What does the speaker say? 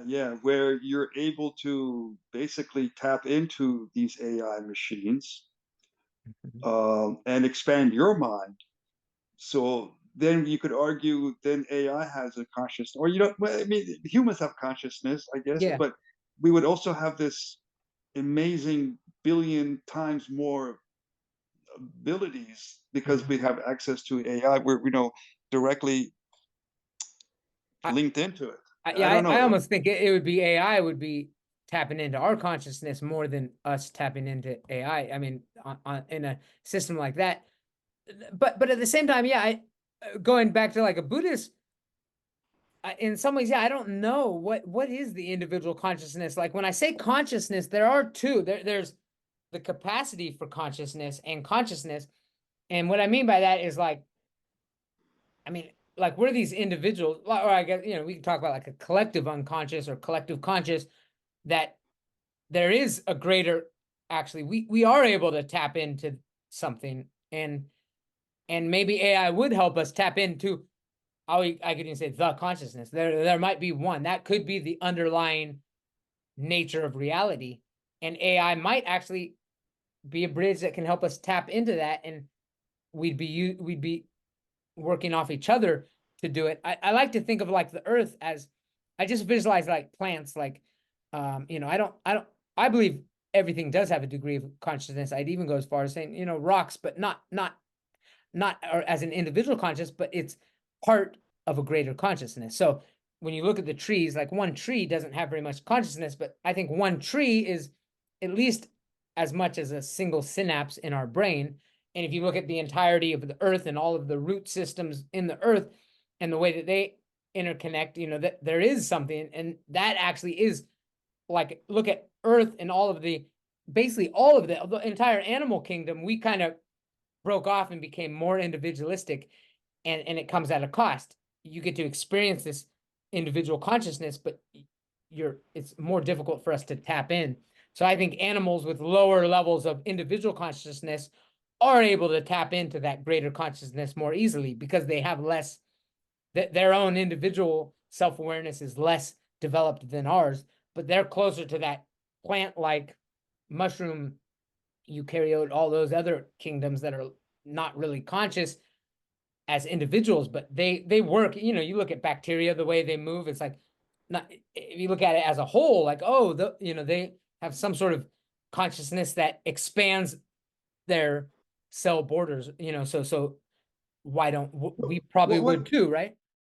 yeah, where you're able to basically tap into these AI machines Mhm. and expand your mind. So then you could argue then AI has a consciousness, or you know, well, I mean, humans have consciousness, I guess, Yeah. but we would also have this amazing billion times more abilities because Mhm. we have access to AI. We're directly I, linked into it. yeah, I don't I know. almost think it would be AI would be tapping into our consciousness more than us tapping into AI. I mean, in a system like that. But at the same time, yeah, going back to like a Buddhist, in some ways, yeah, I don't know what is the individual consciousness. Like when I say consciousness, there are two. There's the capacity for consciousness and consciousness. And what I mean by that is like, I mean, like we're these individuals, or I guess, we can talk about like a collective unconscious or collective conscious that there is a greater, actually, we are able to tap into something and maybe AI would help us tap into, I could even say the consciousness. There might be one. That could be the underlying nature of reality. And AI might actually be a bridge that can help us tap into that, and we'd be working off each other to do it. I like to think of like the earth as, I just visualize like plants, like I believe everything does have a degree of consciousness. I'd even go as far as saying, rocks, but not or as an individual conscious, but it's part of a greater consciousness. So when you look at the trees, like one tree doesn't have very much consciousness, but I think one tree is at least as much as a single synapse in our brain. And if you look at the entirety of the earth and all of the root systems in the earth and the way that they interconnect, that there is something, and that actually is, like, look at earth and all of the, basically all of the entire animal kingdom, we kind of broke off and became more individualistic, and it comes at a cost. You get to experience this individual consciousness, but it's more difficult for us to tap in. So I think animals with lower levels of individual consciousness are able to tap into that greater consciousness more easily because they have less, their own individual self-awareness is less developed than ours, but they're closer to that plant-like mushroom eukaryote, all those other kingdoms that are not really conscious as individuals, but they work. You look at bacteria, the way they move. It's like, not, if you look at it as a whole, like, oh, they have some sort of consciousness that expands their cell borders. So why don't we probably What would what too, right?